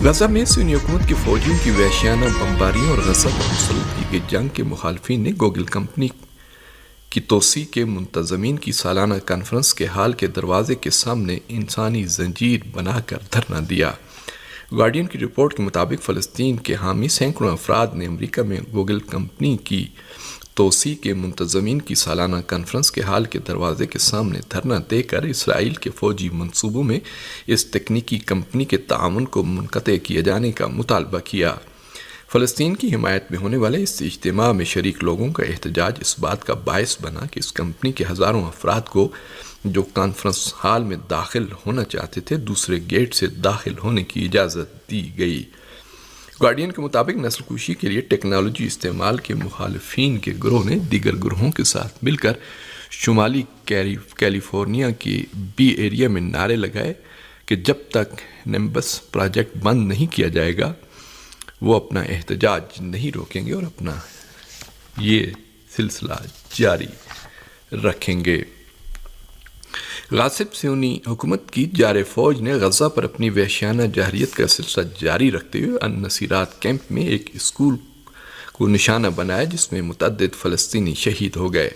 غزہ میں سنی حکومت کی فوجیوں کی وحشیانہ بمباریوں اور غزہ پر مسلط کی گئی جنگ کے مخالفین نے گوگل کمپنی کی توسیع کے منتظمین کی سالانہ کانفرنس کے ہال کے دروازے کے سامنے انسانی زنجیر بنا کر دھرنا دیا۔ گارڈین کی رپورٹ کے مطابق فلسطین کے حامی سینکڑوں افراد نے امریکہ میں گوگل کمپنی کی توسیع کے منتظمین کی سالانہ کانفرنس کے ہال کے دروازے کے سامنے دھرنا دے کر اسرائیل کے فوجی منصوبوں میں اس تکنیکی کمپنی کے تعاون کو منقطع کیے جانے کا مطالبہ کیا۔ فلسطین کی حمایت میں ہونے والے اس اجتماع میں شریک لوگوں کا احتجاج اس بات کا باعث بنا کہ اس کمپنی کے ہزاروں افراد کو جو کانفرنس ہال میں داخل ہونا چاہتے تھے دوسرے گیٹ سے داخل ہونے کی اجازت دی گئی۔ گارڈین کے مطابق نسل کشی کے لیے ٹیکنالوجی استعمال کے مخالفین کے گروہ نے دیگر گروہوں کے ساتھ مل کر شمالی کیلیفورنیا کی بی ایریا میں نعرے لگائے کہ جب تک نیمبس پروجیکٹ بند نہیں کیا جائے گا وہ اپنا احتجاج نہیں روکیں گے اور اپنا یہ سلسلہ جاری رکھیں گے۔ غاصب صہیونی حکومت کی جارح فوج نے غزہ پر اپنی وحشیانہ جارحیت کا سلسلہ جاری رکھتے ہوئے النصیرات کیمپ میں ایک اسکول کو نشانہ بنایا جس میں متعدد فلسطینی شہید ہو گئے۔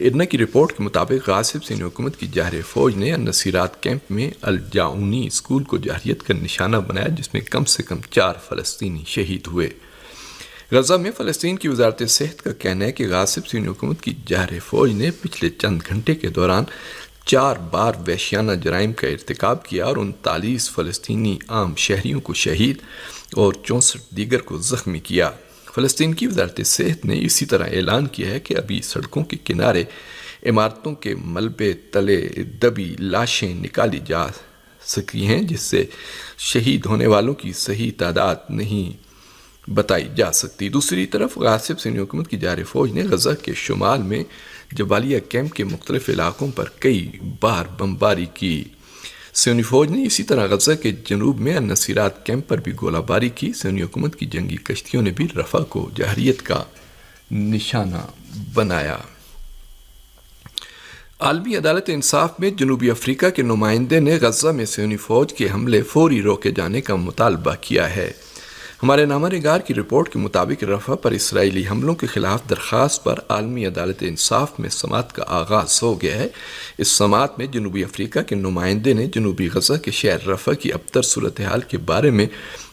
ارنا کی رپورٹ کے مطابق غاصب صہیونی حکومت کی جارح فوج نے النصیرات کیمپ میں الجاؤنی اسکول کو جارحیت کا نشانہ بنایا جس میں کم سے کم 4 فلسطینی شہید ہوئے۔ غزہ میں فلسطین کی وزارت صحت کا کہنا ہے کہ غاصب صہیونی حکومت کی جارح فوج نے پچھلے چند گھنٹے کے دوران 4 بار وحشیانہ جرائم کا ارتکاب کیا اور 39 فلسطینی عام شہریوں کو شہید اور 64 دیگر کو زخمی کیا۔ فلسطین کی وزارت صحت نے اسی طرح اعلان کیا ہے کہ ابھی سڑکوں کے کنارے عمارتوں کے ملبے تلے دبی لاشیں نکالی جا سکی ہیں جس سے شہید ہونے والوں کی صحیح تعداد نہیں بتائی جا سکتی۔ دوسری طرف غاصب صہیونی حکومت کی جارح فوج نے غزہ کے شمال میں جبالیہ کیمپ کے مختلف علاقوں پر کئی بار بمباری کی۔ صہیونی فوج نے اسی طرح غزہ کے جنوب میں النصیرات کیمپ پر بھی گولہ باری کی۔ صہیونی حکومت کی جنگی کشتیوں نے بھی رفح کو جارحیت کا نشانہ بنایا۔ عالمی عدالت انصاف میں جنوبی افریقہ کے نمائندے نے غزہ میں صہیونی فوج کے حملے فوری روکے جانے کا مطالبہ کیا ہے۔ ہمارے نامہ نگار کی رپورٹ کے مطابق رفح پر اسرائیلی حملوں کے خلاف درخواست پر عالمی عدالت انصاف میں سماعت کا آغاز ہو گیا ہے۔ اس سماعت میں جنوبی افریقہ کے نمائندے نے جنوبی غزہ کے شہر رفح کی ابتر صورتحال کے بارے میں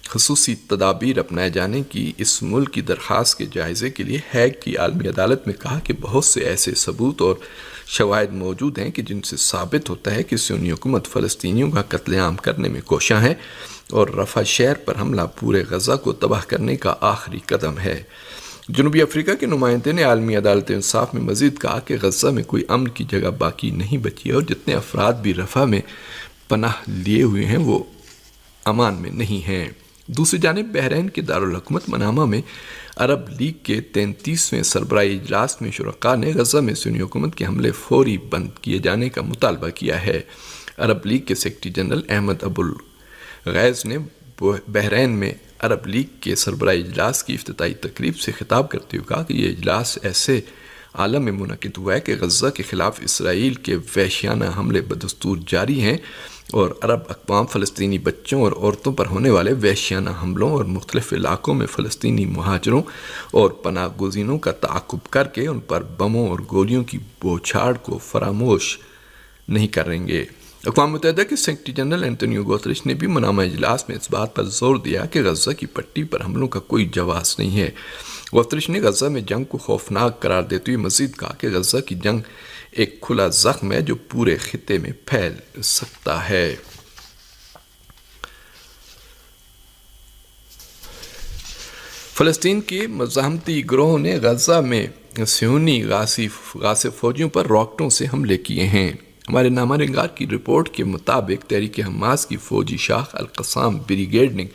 خصوصی تدابیر اپنائے جانے کی اس ملک کی درخواست کے جائزے کے لیے ہیگ کی عالمی عدالت میں کہا کہ بہت سے ایسے ثبوت اور شواہد موجود ہیں کہ جن سے ثابت ہوتا ہے کہ صہیونی حکومت فلسطینیوں کا قتل عام کرنے میں کوشاں ہے اور رفح شہر پر حملہ پورے غزہ کو تباہ کرنے کا آخری قدم ہے۔ جنوبی افریقہ کے نمائندے نے عالمی عدالت انصاف میں مزید کہا کہ غزہ میں کوئی امن کی جگہ باقی نہیں بچی ہے اور جتنے افراد بھی رفح میں پناہ لیے ہوئے ہیں وہ امان میں نہیں ہیں۔ دوسری جانب بحرین کے دارالحکومت منامہ میں عرب لیگ کے 33ویں سربراہی اجلاس میں شرکاء نے غزہ میں صہیونی حکومت کے حملے فوری بند کیے جانے کا مطالبہ کیا ہے۔ عرب لیگ کے سیکرٹری جنرل احمد ابو الغیث نے بحرین میں عرب لیگ کے سربراہی اجلاس کی افتتاحی تقریب سے خطاب کرتے ہوئے کہا کہ یہ اجلاس ایسے عالم میں منعقد ہوا ہے کہ غزہ کے خلاف اسرائیل کے وحشیانہ حملے بدستور جاری ہیں اور عرب اقوام فلسطینی بچوں اور عورتوں پر ہونے والے وحشیانہ حملوں اور مختلف علاقوں میں فلسطینی مہاجروں اور پناہ گزینوں کا تعاقب کر کے ان پر بموں اور گولیوں کی بوچھاڑ کو فراموش نہیں کریں گے۔ اقوام متحدہ کے سیکرٹری جنرل اینٹونیو گوتریش نے بھی منامہ اجلاس میں اس بات پر زور دیا کہ غزہ کی پٹی پر حملوں کا کوئی جواز نہیں ہے۔ گوتریش نے غزہ میں جنگ کو خوفناک قرار دیتے ہوئے مزید کہا کہ غزہ کی جنگ ایک کھلا زخم ہے جو پورے خطے میں پھیل سکتا ہے۔ فلسطین کے مزاحمتی گروہوں نے غزہ میں صہیونی غاصب فوجیوں پر راکٹوں سے حملے کیے ہیں۔ ہمارے نامہ نگار کی رپورٹ کے مطابق تحریک حماس کی فوجی شاخ القسام بریگیڈ نے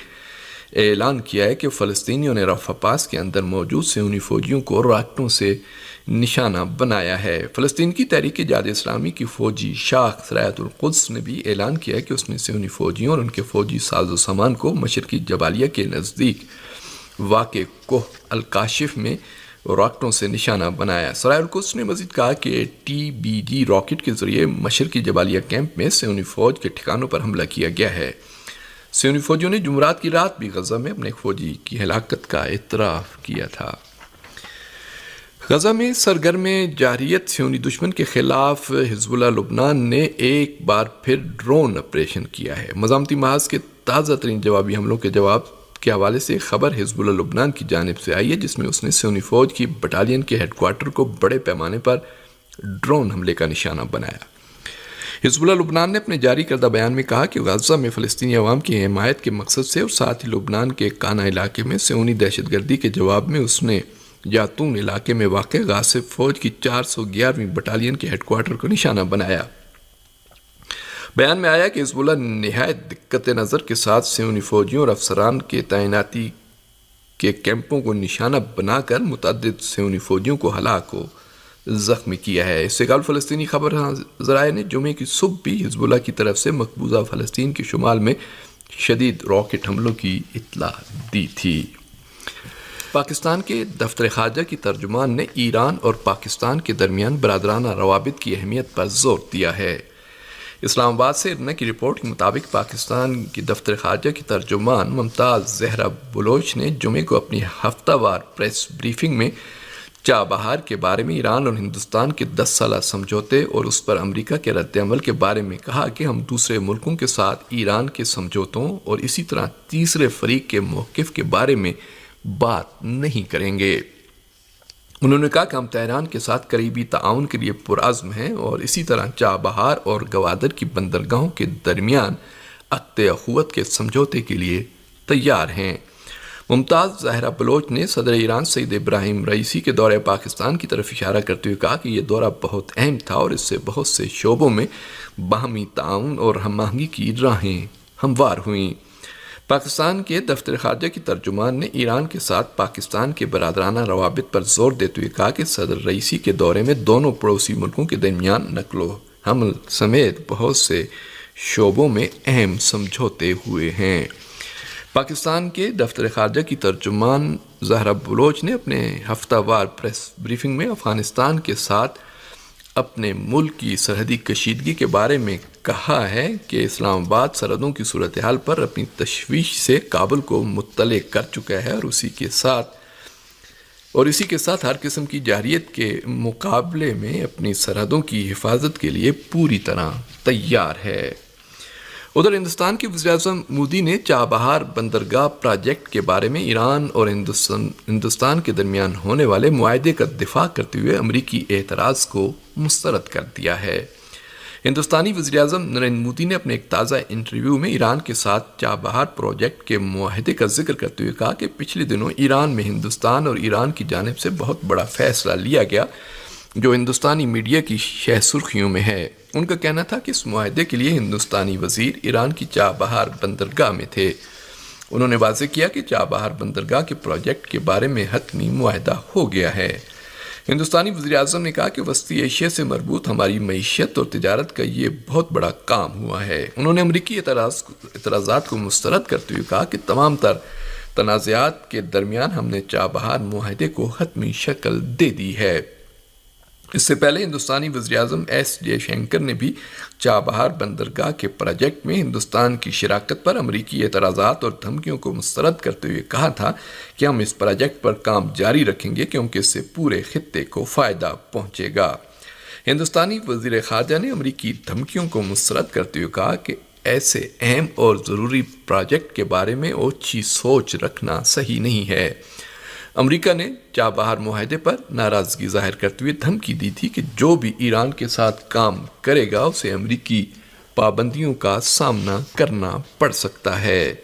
اعلان کیا ہے کہ فلسطینیوں نے رفح پاس کے اندر موجود صہیونی فوجیوں کو راکٹوں سے نشانہ بنایا ہے۔ فلسطین کی تحریک جہاد اسلامی کی فوجی شاخ سرایت القدس نے بھی اعلان کیا ہے کہ اس نے صہیونی فوجیوں اور ان کے فوجی ساز و سامان کو مشرقی جبالیہ کے نزدیک واقع کوہ الکاشف میں راکٹوں سے نشانہ بنایا۔ سرایت القدس نے مزید کہا کہ TBD راکٹ کے ذریعے مشرقی جبالیہ کیمپ میں صہیونی فوج کے ٹھکانوں پر حملہ کیا گیا ہے۔ صہیونی فوجیوں نے جمعرات کی رات بھی غزہ میں اپنے فوجی کی ہلاکت کا اعتراف کیا تھا۔ غزہ میں سرگرم جارحیت صہیونی دشمن کے خلاف حزب اللہ لبنان نے ایک بار پھر ڈرون آپریشن کیا ہے۔ مزاحمتی محاذ کے تازہ ترین جوابی حملوں کے جواب کے حوالے سے خبر حزب اللہ لبنان کی جانب سے آئی ہے، جس میں اس نے صہیونی فوج کی بٹالین کے ہیڈ کوارٹر کو بڑے پیمانے پر ڈرون حملے کا نشانہ بنایا۔ حزب اللہ لبنان نے اپنے جاری کردہ بیان میں کہا کہ غزہ میں فلسطینی عوام کی حمایت کے مقصد سے اور ساتھ ہی لبنان کے کانا علاقے میں صہیونی دہشت گردی کے جواب میں اس نے یاتون علاقے میں واقع غاصب فوج کی 411ویں بٹالین کے ہیڈ کوارٹر کو نشانہ بنایا۔ بیان میں آیا کہ حزب اللہ نہایت دقت نظر کے ساتھ صہیونی فوجیوں اور افسران کے تعیناتی کے کیمپوں کو نشانہ بنا کر متعدد صہیونی فوجیوں کو ہلاک و زخمی کیا ہے۔ اس سے قبل فلسطینی خبر ذرائع نے جمعے کی صبح بھی حزب اللہ کی طرف سے مقبوضہ فلسطین کے شمال میں شدید راکٹ حملوں کی اطلاع دی تھی۔ پاکستان کے دفتر خارجہ کی ترجمان نے ایران اور پاکستان کے درمیان برادرانہ روابط کی اہمیت پر زور دیا ہے۔ اسلام آباد سے ارنا کی رپورٹ کے مطابق پاکستان کی دفتر خارجہ کی ترجمان ممتاز زہرا بلوچ نے جمعے کو اپنی ہفتہ وار پریس بریفنگ میں چابہار کے بارے میں ایران اور ہندوستان کے 10 سالہ سمجھوتے اور اس پر امریکہ کے رد عمل کے بارے میں کہا کہ ہم دوسرے ملکوں کے ساتھ ایران کے سمجھوتوں اور اسی طرح تیسرے فریق کے موقف کے بارے میں بات نہیں کریں گے۔ انہوں نے کہا کہ ہم تہران کے ساتھ قریبی تعاون کے لیے پرعزم ہیں اور اسی طرح چابہار اور گوادر کی بندرگاہوں کے درمیان عقد اخوت کے سمجھوتے کے لیے تیار ہیں۔ ممتاز زہرا بلوچ نے صدر ایران سعید ابراہیم رئیسی کے دورہ پاکستان کی طرف اشارہ کرتے ہوئے کہا کہ یہ دورہ بہت اہم تھا اور اس سے بہت سے شعبوں میں باہمی تعاون اور ہم آہنگی کی راہیں ہموار ہوئیں۔ پاکستان کے دفتر خارجہ کی ترجمان نے ایران کے ساتھ پاکستان کے برادرانہ روابط پر زور دیتے ہوئے کہا کہ صدر رئیسی کے دورے میں دونوں پڑوسی ملکوں کے درمیان نقل و حمل سمیت بہت سے شعبوں میں اہم سمجھوتے ہوئے ہیں۔ پاکستان کے دفتر خارجہ کی ترجمان زہرا بلوچ نے اپنے ہفتہ وار پریس بریفنگ میں افغانستان کے ساتھ اپنے ملک کی سرحدی کشیدگی کے بارے میں کہا ہے کہ اسلام آباد سرحدوں کی صورتحال پر اپنی تشویش سے کابل کو مطلع کر چکا ہے اور اسی کے ساتھ ہر قسم کی جارحیت کے مقابلے میں اپنی سرحدوں کی حفاظت کے لیے پوری طرح تیار ہے۔ ادھر ہندوستان کے وزیراعظم مودی نے چابہار بندرگاہ پروجیکٹ کے بارے میں ایران اور ہندوستان کے درمیان ہونے والے معاہدے کا دفاع کرتے ہوئے امریکی اعتراض کو مسترد کر دیا ہے۔ ہندوستانی وزیراعظم نریندر مودی نے اپنے ایک تازہ انٹرویو میں ایران کے ساتھ چابہار پروجیکٹ کے معاہدے کا ذکر کرتے ہوئے کہا کہ پچھلے دنوں ایران میں ہندوستان اور ایران کی جانب سے بہت بڑا فیصلہ لیا گیا جو ہندوستانی میڈیا کی شہ سرخیوں میں ہے۔ ان کا کہنا تھا کہ اس معاہدے کے لیے ہندوستانی وزیر ایران کی چابہار بندرگاہ میں تھے۔ انہوں نے واضح کیا کہ چابہار بندرگاہ کے پروجیکٹ کے بارے میں حتمی معاہدہ ہو گیا ہے۔ ہندوستانی وزیر اعظم نے کہا کہ وسطی ایشیا سے مربوط ہماری معیشت اور تجارت کا یہ بہت بڑا کام ہوا ہے۔ انہوں نے امریکی اعتراضات کو مسترد کرتے ہوئے کہا کہ تمام تر تنازعات کے درمیان ہم نے چابہار معاہدے کو حتمی شکل دے دی ہے۔ اس سے پہلے ہندوستانی وزیراعظم ایس جے شنکر نے بھی چابہار بندرگاہ کے پروجیکٹ میں ہندوستان کی شراکت پر امریکی اعتراضات اور دھمکیوں کو مسترد کرتے ہوئے کہا تھا کہ ہم اس پروجیکٹ پر کام جاری رکھیں گے کیونکہ اس سے پورے خطے کو فائدہ پہنچے گا۔ ہندوستانی وزیر خارجہ نے امریکی دھمکیوں کو مسترد کرتے ہوئے کہا کہ ایسے اہم اور ضروری پروجیکٹ کے بارے میں اوچھی سوچ رکھنا صحیح نہیں ہے۔ امریکہ نے چابہار معاہدے پر ناراضگی ظاہر کرتے ہوئے دھمکی دی تھی کہ جو بھی ایران کے ساتھ کام کرے گا اسے امریکی پابندیوں کا سامنا کرنا پڑ سکتا ہے۔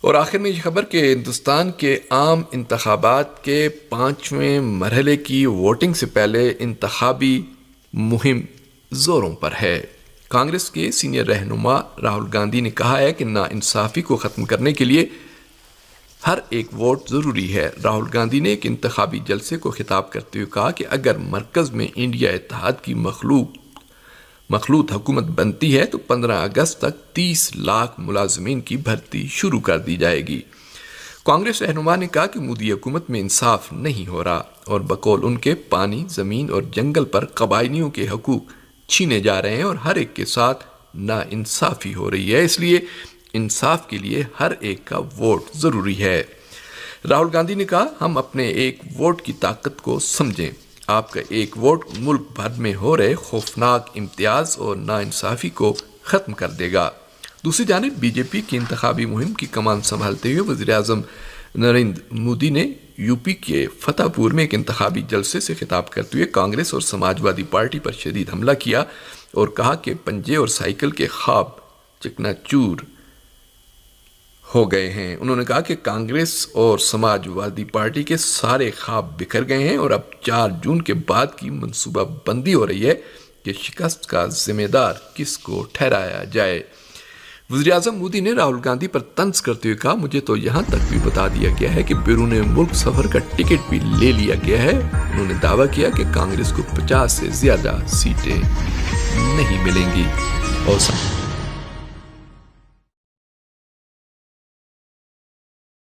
اور آخر میں یہ خبر کہ ہندوستان کے عام انتخابات کے 5ویں مرحلے کی ووٹنگ سے پہلے انتخابی مہم زوروں پر ہے۔ کانگریس کے سینئر رہنما راہل گاندھی نے کہا ہے کہ ناانصافی کو ختم کرنے کے لیے ہر ایک ووٹ ضروری ہے۔ راہل گاندھی نے ایک انتخابی جلسے کو خطاب کرتے ہوئے کہا کہ اگر مرکز میں انڈیا اتحاد کی مخلوط حکومت بنتی ہے تو 15 اگست تک 30 لاکھ ملازمین کی بھرتی شروع کر دی جائے گی۔ کانگریس رہنما نے کہا کہ مودی حکومت میں انصاف نہیں ہو رہا اور بقول ان کے پانی، زمین اور جنگل پر قبائلیوں کے حقوق چھینے جا رہے ہیں اور ہر ایک کے ساتھ ناانصافی ہو رہی ہے۔ اس لیے انصاف کے لیے ہر ایک کا ووٹ ضروری ہے۔ راہل گاندھی نے کہا، ہم اپنے ایک ووٹ کی طاقت کو سمجھیں۔ آپ کا ایک ووٹ ملک بھر میں ہو رہے خوفناک امتیاز اور ناانصافی کو ختم کر دے گا۔ دوسری جانب بی جے پی کی انتخابی مہم کی کمان سنبھالتے ہوئے وزیر اعظم نریندر مودی نے یو پی کے فتح پور میں ایک انتخابی جلسے سے خطاب کرتے ہوئے کانگریس اور سماجوادی پارٹی پر شدید حملہ کیا اور کہا کہ پنجے اور سائیکل کے خواب چکنا چور ہو گئے ہیں۔ انہوں نے کہا کہ کانگریس اور سماجوادی پارٹی کے سارے خواب بکھر گئے ہیں اور اب 4 جون کے بعد کی منصوبہ بندی ہو رہی ہے کہ شکست کا ذمہ دار کس کو ٹھہرایا جائے۔ وزیر اعظم مودی نے راہل گاندھی پر طنز کرتے ہوئے کہا، مجھے تو یہاں تک بھی بتا دیا گیا ہے کہ بیرون ملک سفر کا ٹکٹ بھی لے لیا گیا ہے۔ انہوں نے دعویٰ کیا کہ کانگریس کو 50 سے زیادہ سیٹیں نہیں ملیں گی۔ اور